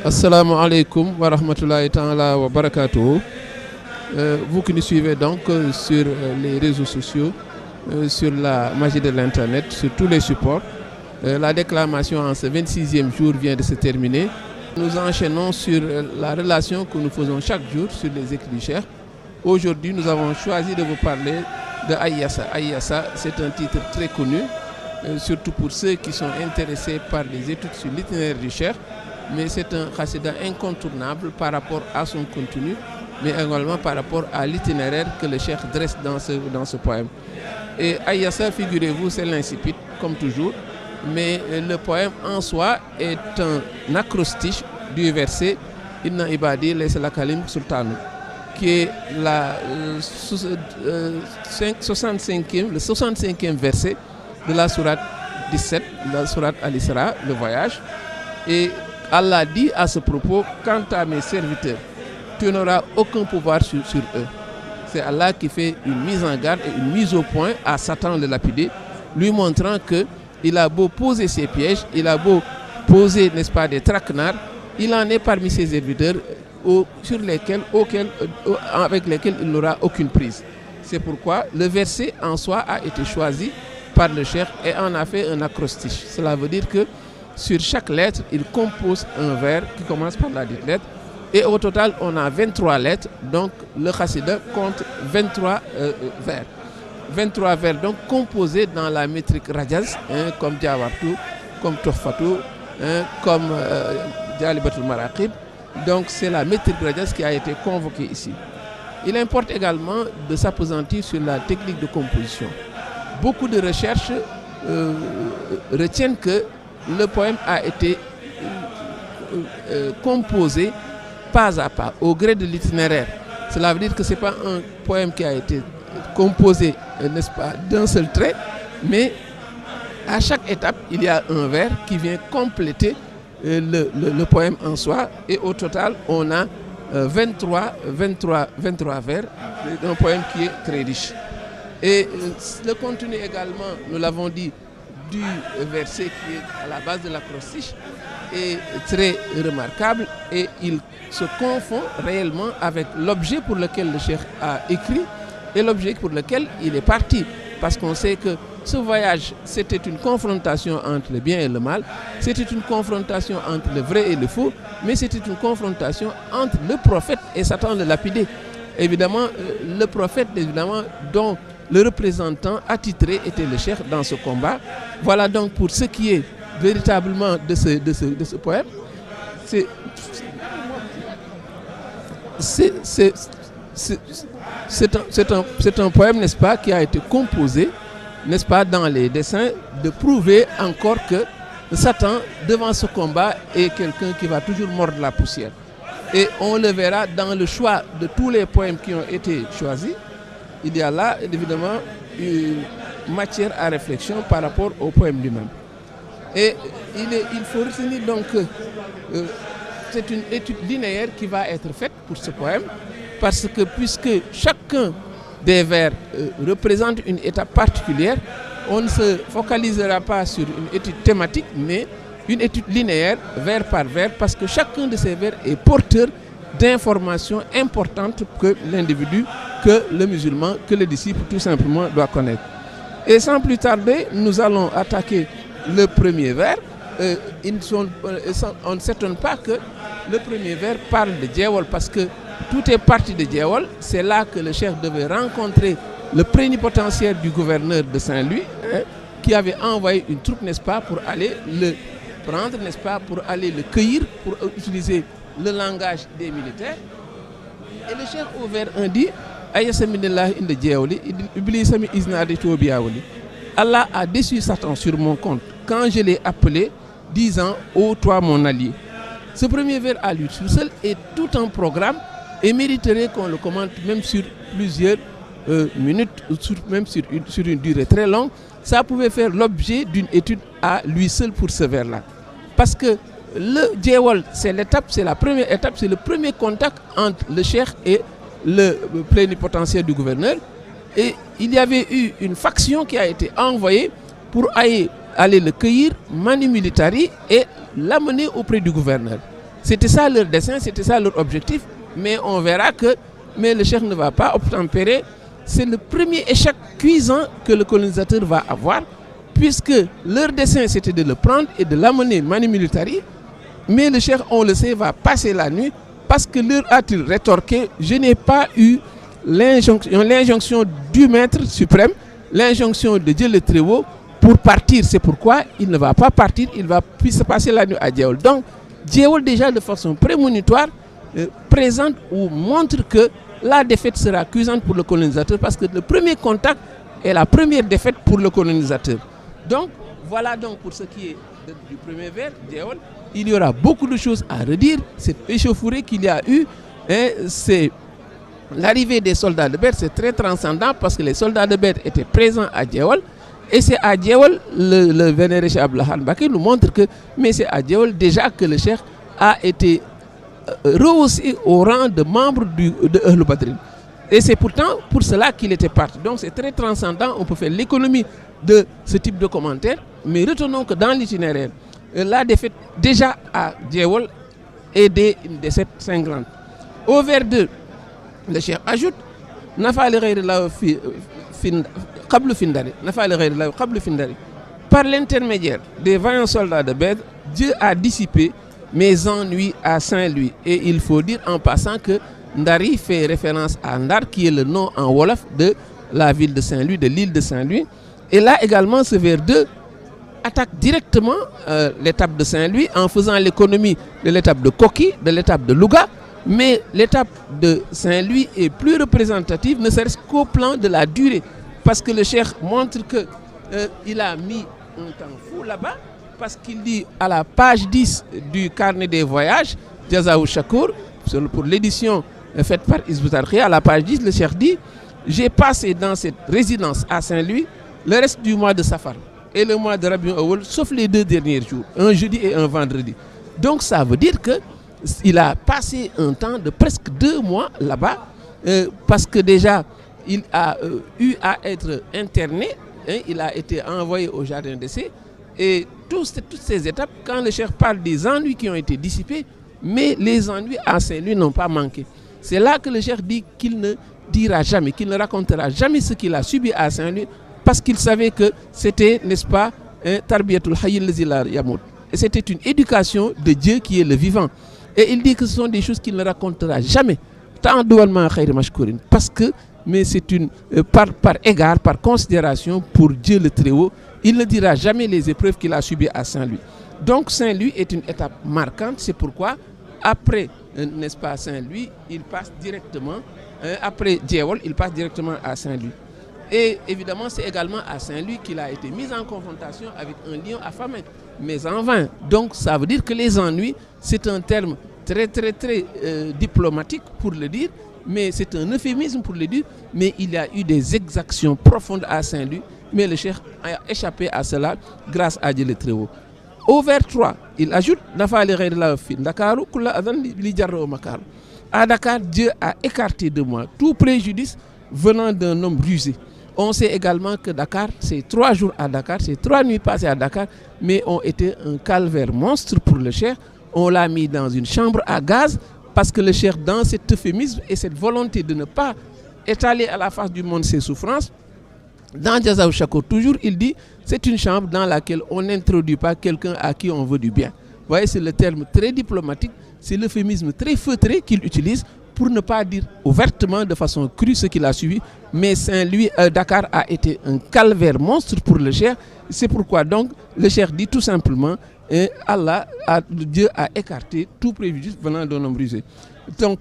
Assalamu alaikum wa rahmatullahi ta'ala wa barakatuh. Vous qui nous suivez donc sur les réseaux sociaux, sur la magie de l'internet, sur tous les supports. La déclamation en ce 26e jour vient de se terminer. Nous enchaînons sur la relation que nous faisons chaque jour sur les écrits du Cheikh. Aujourd'hui, nous avons choisi de vous parler de Ayyassa. Ayyassa, c'est un titre très connu, surtout pour ceux qui sont intéressés par les études sur l'itinéraire du Cheikh. Mais c'est un khassida incontournable par rapport à son contenu, mais également par rapport à l'itinéraire que le Cheikh dresse dans ce poème. Et Ayyassa, figurez-vous, c'est l'incipit, comme toujours, mais le poème en soi est un acrostiche du verset « Inna ibadi laysa lakalim sultanu » qui est le 65e verset de la sourate 17, la sourate Al-Isra, le voyage. Et Allah dit à ce propos, quant à mes serviteurs, tu n'auras aucun pouvoir sur eux. C'est Allah qui fait une mise en garde et une mise au point à Satan le lapidé, lui montrant qu'il a beau poser ses pièges, il a beau poser, n'est-ce pas, des traquenards, il en est parmi ses serviteurs avec lesquels il n'aura aucune prise. C'est pourquoi le verset en soi a été choisi par le Cheikh et en a fait un acrostiche. Cela veut dire que sur chaque lettre, il compose un vers qui commence par la dite lettre. Et au total, on a 23 lettres. Donc, le khassida compte 23 vers. 23 vers donc composés dans la métrique Rajaz, comme Diawartu, comme Tuhfatu, comme Jalibatul Maraqib. Donc, c'est la métrique Rajaz qui a été convoquée ici. Il importe également de s'appesantir sur la technique de composition. Beaucoup de recherches retiennent que le poème a été composé pas à pas, au gré de l'itinéraire. Cela veut dire que ce n'est pas un poème qui a été composé, n'est-ce pas, d'un seul trait, mais à chaque étape, il y a un vers qui vient compléter le poème en soi. Et au total, on a 23 vers, un poème qui est très riche. Et le contenu également, nous l'avons dit, du verset qui est à la base de l'acrostiche est très remarquable et il se confond réellement avec l'objet pour lequel le Cheikh a écrit et l'objet pour lequel il est parti. Parce qu'on sait que ce voyage, c'était une confrontation entre le bien et le mal, c'était une confrontation entre le vrai et le faux, mais c'était une confrontation entre le prophète et Satan le lapidé. Évidemment, le prophète, évidemment, dont le représentant attitré était le Cheikh dans ce combat. Voilà donc pour ce qui est véritablement de ce poème. C'est un poème, n'est-ce pas, qui a été composé, n'est-ce pas, dans les dessins, de prouver encore que Satan, devant ce combat, est quelqu'un qui va toujours mordre la poussière. Et on le verra dans le choix de tous les poèmes qui ont été choisis. Il y a là, évidemment, une matière à réflexion par rapport au poème lui-même. Et il faut retenir donc que c'est une étude linéaire qui va être faite pour ce poème, parce que puisque chacun des vers représente une étape particulière, on ne se focalisera pas sur une étude thématique, mais une étude linéaire, vers par vers, parce que chacun de ces vers est porteur d'informations importantes que l'individu, que le musulman, que le disciple tout simplement doit connaître. Et sans plus tarder, nous allons attaquer le premier vers. On ne s'étonne pas que le premier vers parle de Djewal parce que tout est parti de Djewal. C'est là que le Cheikh devait rencontrer le plénipotentiaire du gouverneur de Saint-Louis, qui avait envoyé une troupe, n'est-ce pas, pour aller le prendre, n'est-ce pas, pour aller le cueillir, pour utiliser le langage des militaires. Et le Cheikh au vers 1 dit Allah a déçu Satan sur mon compte quand je l'ai appelé, disant ô toi mon allié. Ce premier vers à lui tout seul est tout un programme et mériterait qu'on le commente même sur plusieurs minutes, même sur une durée très longue. Ça pouvait faire l'objet d'une étude à lui seul pour ce vers-là. Parce que le Djewal, c'est la première étape, c'est le premier contact entre le Cheikh et le plénipotentiaire du gouverneur. Et il y avait eu une faction qui a été envoyée pour aller le cueillir, manu militari, et l'amener auprès du gouverneur. C'était ça leur dessein, c'était ça leur objectif. Mais on verra que le cheikh ne va pas obtempérer. C'est le premier échec cuisant que le colonisateur va avoir, puisque leur dessein c'était de le prendre et de l'amener Mani Militari. Mais le cheikh, on le sait, va passer la nuit, parce que leur a-t-il rétorqué: je n'ai pas eu l'injonction du maître suprême, l'injonction de Dieu le Très-Haut pour partir. C'est pourquoi il ne va pas partir, il va se passer la nuit à Djéwel. Donc Djéwel, déjà de façon prémonitoire, présente ou montre que la défaite sera cuisante pour le colonisateur, parce que le premier contact est la première défaite pour le colonisateur. Donc voilà donc pour ce qui est du premier vers, Djéwel. Il y aura beaucoup de choses à redire. Cette échauffourée qu'il y a eu, c'est l'arrivée des soldats de Bède, c'est très transcendant, parce que les soldats de Bède étaient présents à Djéwel. Et c'est à Djéwel, le vénéré Cheikh Abdoulaye Mbacké nous montre que, mais c'est à Djéwel déjà que le cheikh a été rehaussé au rang de membre de Ahlul Badrin. Et c'est pourtant pour cela qu'il était parti. Donc c'est très transcendant, on peut faire l'économie de ce type de commentaires, mais retenons que dans l'itinéraire, la défaite déjà à Djéwel est une défaite cinglante. Au vers 2, le cheikh ajoute: par l'intermédiaire des vaillants soldats de Bède, Dieu a dissipé mes ennuis à Saint-Louis. Et il faut dire en passant que Ndari fait référence à Ndar, qui est le nom en Wolof de la ville de Saint-Louis, de l'île de Saint-Louis. Et là également, ce vers 2 attaque directement l'étape de Saint-Louis en faisant l'économie de l'étape de Koki, de l'étape de Louga. Mais l'étape de Saint-Louis est plus représentative, ne serait-ce qu'au plan de la durée. Parce que le cheikh montre qu'il a mis un temps fou là-bas, parce qu'il dit à la page 10 du carnet des voyages, Jazaou Chakour, pour l'édition faite par Hizbut Tarqiyyah, à la page 10, le cheikh dit: j'ai passé dans cette résidence à Saint-Louis le reste du mois de Safar et le mois de Rabiul Awwal, sauf les 2 derniers jours, un jeudi et un vendredi. Donc ça veut dire que il a passé un temps de presque 2 mois là-bas, parce que déjà il a eu à être interné, il a été envoyé au jardin d'essai. Et toutes ces étapes, quand le cheikh parle des ennuis qui ont été dissipés, mais les ennuis à Saint-Louis n'ont pas manqué. C'est là que le cheikh dit qu'il ne dira jamais, qu'il ne racontera jamais ce qu'il a subi à Saint-Louis, parce qu'il savait que c'était, n'est-ce pas, Tarbiyatul Hayyil Lazi la Yamout. Et c'était une éducation de Dieu qui est le vivant. Et il dit que ce sont des choses qu'il ne racontera jamais, parce que, mais c'est une par égard, par considération pour Dieu le Très-Haut, il ne dira jamais les épreuves qu'il a subies à Saint-Louis. Donc Saint-Louis est une étape marquante, c'est pourquoi après, n'est-ce pas, Saint-Louis, il passe directement, après Djéwel, il passe directement à Saint-Louis. Et évidemment, c'est également à Saint-Louis qu'il a été mis en confrontation avec un lion affamé, mais en vain. Donc ça veut dire que les ennuis, c'est un terme très diplomatique pour le dire, mais c'est un euphémisme pour le dire, mais il y a eu des exactions profondes à Saint-Louis, mais le cheikh a échappé à cela grâce à Dieu le Très-Haut. Au vers 3, il ajoute: à Dakar, Dieu a écarté de moi tout préjudice venant d'un homme rusé. On sait également que Dakar, c'est 3 jours à Dakar, c'est 3 nuits passées à Dakar, mais ont été un calvaire monstre pour le cheikh. On l'a mis dans une chambre à gaz, parce que le cheikh, dans cet euphémisme et cette volonté de ne pas étaler à la face du monde ses souffrances, dans Jazaou Chakour, toujours, il dit: c'est une chambre dans laquelle on n'introduit pas quelqu'un à qui on veut du bien. Vous voyez, c'est le terme très diplomatique, c'est l'euphémisme très feutré qu'il utilise pour ne pas dire ouvertement, de façon crue, ce qu'il a suivi. Mais Saint-Louis, Dakar a été un calvaire monstre pour le cheikh. C'est pourquoi donc le cheikh dit tout simplement: Dieu a écarté tout préjudice venant d'un homme rusé. Donc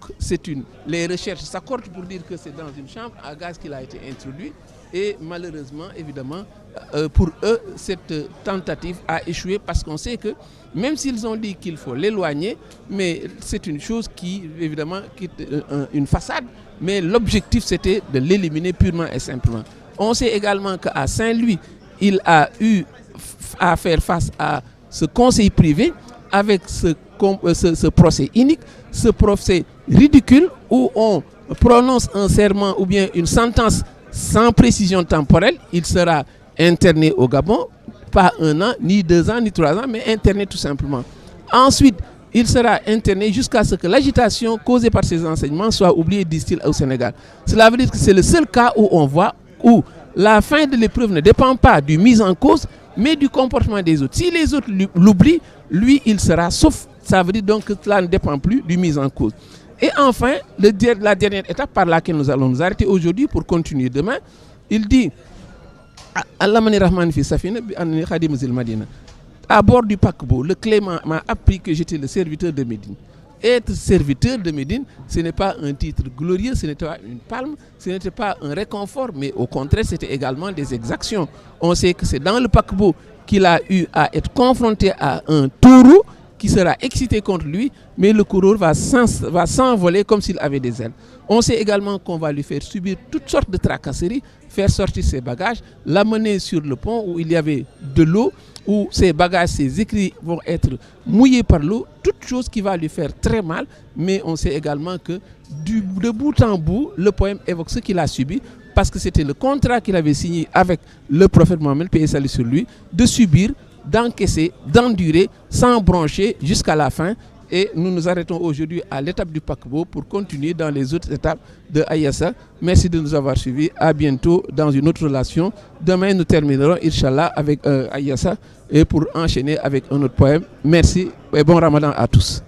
les recherches s'accordent pour dire que c'est dans une chambre à gaz qu'il a été introduit. Et malheureusement, évidemment, pour eux, cette tentative a échoué, parce qu'on sait que même s'ils ont dit qu'il faut l'éloigner, mais c'est une chose qui, évidemment, qui est une façade, mais l'objectif c'était de l'éliminer purement et simplement. On sait également qu'à Saint-Louis, il a eu à faire face à ce conseil privé avec ce procès unique, ce procès ridicule où on prononce un serment ou bien une sentence sans précision temporelle. Il sera interné au Gabon, pas 1 an, ni 2 ans, ni 3 ans, mais interné tout simplement. Ensuite, il sera interné jusqu'à ce que l'agitation causée par ces enseignements soit oubliée, disent-ils, au Sénégal. Cela veut dire que c'est le seul cas où on voit où la fin de l'épreuve ne dépend pas du mise en cause, mais du comportement des autres. Si les autres l'oublient, lui, il sera sauf. Ça veut dire donc que cela ne dépend plus du mise en cause. Et enfin, la dernière étape par laquelle nous allons nous arrêter aujourd'hui pour continuer demain, il dit à bord du paquebot, le Clément m'a appris que j'étais le serviteur de Médine. Être serviteur de Médine, ce n'est pas un titre glorieux, ce n'était pas une palme, ce n'était pas un réconfort, mais au contraire, c'était également des exactions. On sait que c'est dans le paquebot qu'il a eu à être confronté à un taureau qui sera excité contre lui, mais le coureur va s'envoler comme s'il avait des ailes. On sait également qu'on va lui faire subir toutes sortes de tracasseries, faire sortir ses bagages, l'amener sur le pont où il y avait de l'eau, où ses bagages, ses écrits vont être mouillés par l'eau, toute chose qui va lui faire très mal, mais on sait également que de bout en bout, le poème évoque ce qu'il a subi, parce que c'était le contrat qu'il avait signé avec le prophète Mohammed, paix et salut sur lui, de subir, d'encaisser, d'endurer, sans broncher jusqu'à la fin. Et nous nous arrêtons aujourd'hui à l'étape du paquebot pour continuer dans les autres étapes de Ayassa. Merci de nous avoir suivis. À bientôt dans une autre relation. Demain, nous terminerons, Inch'Allah, avec Ayassa et pour enchaîner avec un autre poème. Merci et bon Ramadan à tous.